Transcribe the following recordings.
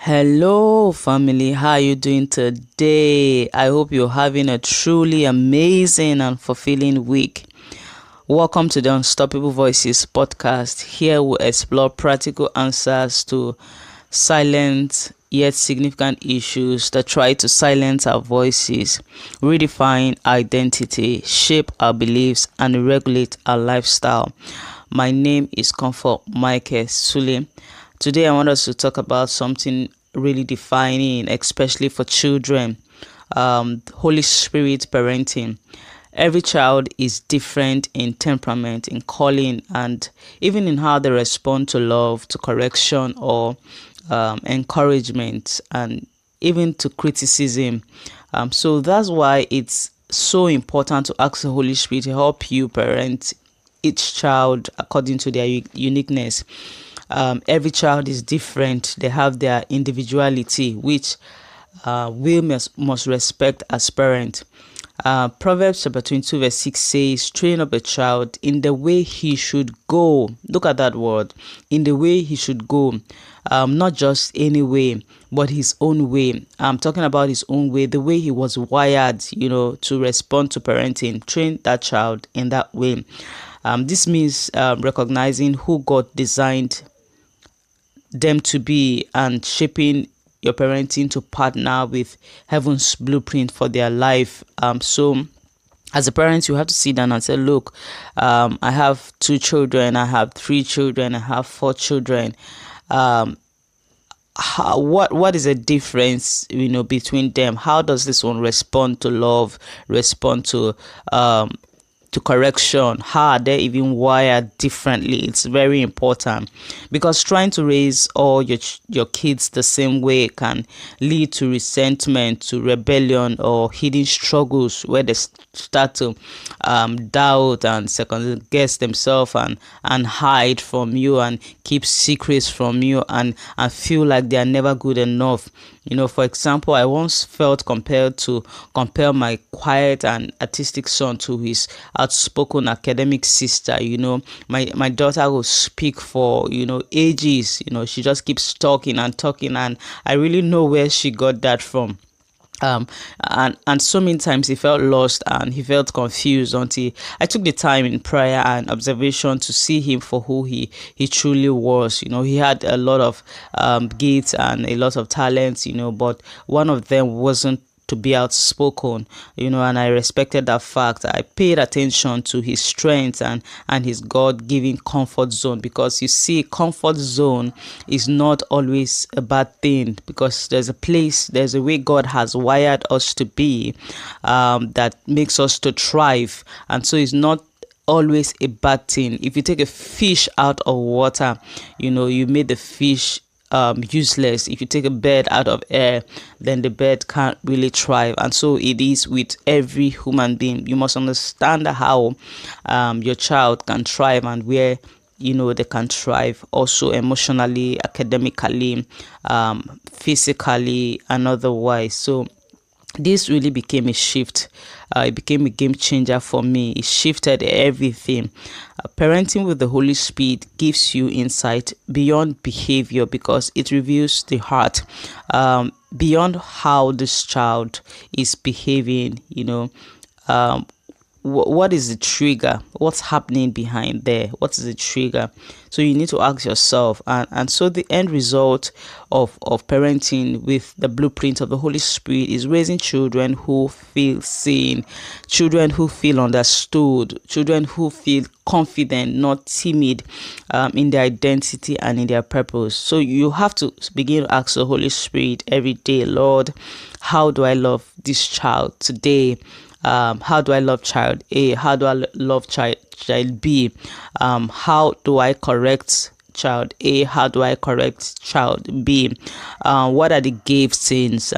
Hello, family. How are you doing today? I hope you're having a truly amazing and fulfilling week. Welcome to the Unstoppable Voices podcast. Here we explore practical answers to silent yet significant issues that try to silence our voices, redefine identity, shape our beliefs, and regulate our lifestyle. My name is Comfort Michael-Sule. Today, I want us to talk about something really defining, especially for children. Holy Spirit parenting. Every child is different in temperament, in calling, and even in how they respond to love, to correction, or encouragement, and even to criticism. So that's why it's so important to ask the Holy Spirit to help you parent each child according to their uniqueness. Every child is different. They have their individuality, which we must respect as parents. Proverbs chapter 22 verse 6 says, train up a child in the way he should go. Look at that word. In the way he should go. Not just any way, but his own way. I'm talking about his own way, the way he was wired, to respond to parenting. Train that child in that way. This means recognizing who God designed them to be and shaping your parenting to partner with heaven's blueprint for their life. So as a parent, you have to sit down and say, look, I have 2 children, I have 3 children, I have 4 children. What is the difference, between them? How does this one respond to love, respond to correction? How are they even wired differently? It's very important, because trying to raise all your kids the same way can lead to resentment, to rebellion, or hidden struggles where they start to doubt and second guess themselves and hide from you and keep secrets from you and feel like they are never good enough. For example, I once felt compelled to compare my quiet and artistic son to his outspoken academic sister. My daughter will speak for ages. She just keeps talking and talking, and I really know where she got that from. And so many times he felt lost and he felt confused until I took the time in prayer and observation to see him for who he truly was. He had a lot of gifts and a lot of talents, but one of them wasn't to be outspoken, and I respected that fact. I paid attention to his strengths and his God-given comfort zone, because you see, comfort zone is not always a bad thing, because there's a way God has wired us to be, that makes us to thrive, and so it's not always a bad thing. If you take a fish out of water, you made the fish useless. If you take a bird out of air, then the bird can't really thrive. And so it is with every human being. You must understand how your child can thrive and where they can thrive also emotionally, academically, physically, and otherwise. So this really became a shift. It became a game changer for me. It shifted everything. Parenting with the Holy Spirit gives you insight beyond behavior, because it reveals the heart, beyond how this child is behaving. What is the trigger? What's happening behind there? What is the trigger? So you need to ask yourself. And so the end result of parenting with the blueprint of the Holy Spirit is raising children who feel seen, children who feel understood, children who feel confident, not timid, in their identity and in their purpose. So you have to begin to ask the Holy Spirit every day, Lord, how do I love this child today? How do I love child A? How do I love child B? How do I correct child A? How do I correct child B? What are the giftings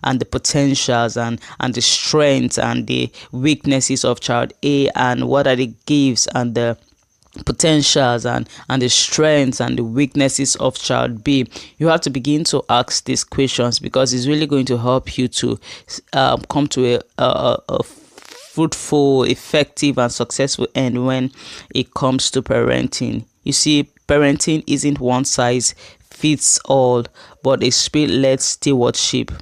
and the potentials and the strengths and the weaknesses of child A? And what are the gifts and the potentials and the strengths and the weaknesses of child B? You have to begin to ask these questions, because it's really going to help you to come to a fruitful, effective, and successful end when it comes to parenting. You see, parenting isn't one size fits all, but a spirit-led stewardship.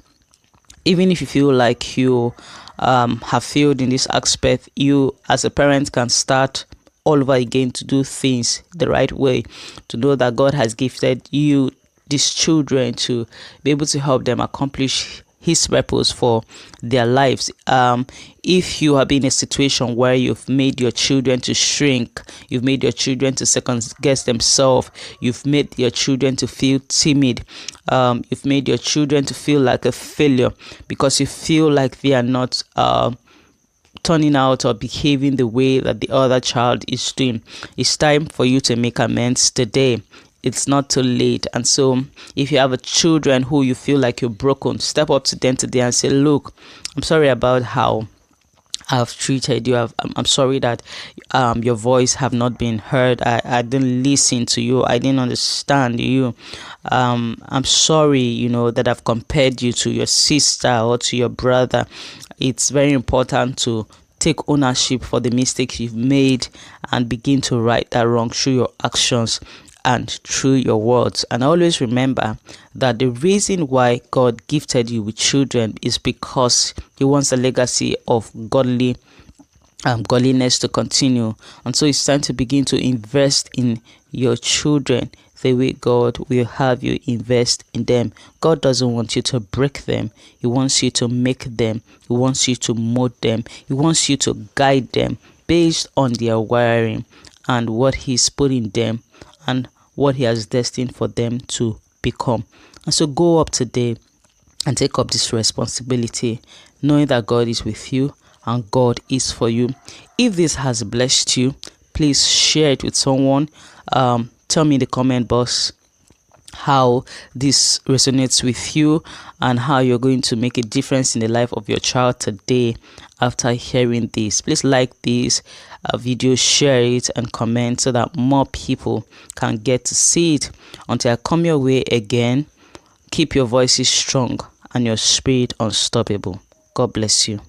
Even if you feel like you have failed in this aspect, you as a parent can start all over again to do things the right way, to know that God has gifted you these children to be able to help them accomplish his purpose for their lives. If you have been in a situation where you've made your children to shrink, you've made your children to second guess themselves, you've made your children to feel timid, you've made your children to feel like a failure because you feel like they are not turning out or behaving the way that the other child is doing, it's time for you to make amends today. It's not too late. And so if you have a children who you feel like you're broken, step up to them today and say, look, I'm sorry about how I've treated you. I'm sorry that your voice have not been heard. I didn't listen to you. I didn't understand you. I'm sorry, that I've compared you to your sister or to your brother. It's very important to take ownership for the mistakes you've made and begin to right that wrong through your actions and through your words. And always remember that the reason why God gifted you with children is because he wants a legacy of godliness to continue. And so it's time to begin to invest in your children the way God will have you invest in them. God doesn't want you to break them. He wants you to make them. He wants you to mold them. He wants you to guide them based on their wiring and what he's put in them and what he has destined for them to become. And so go up today and take up this responsibility, knowing that God is with you and God is for you. If this has blessed you, please share it with someone. Tell me in the comment box how this resonates with you and how you're going to make a difference in the life of your child today after hearing this. Please like this video, share it and comment so that more people can get to see it. Until I come your way again, keep your voices strong and your spirit unstoppable. God bless you.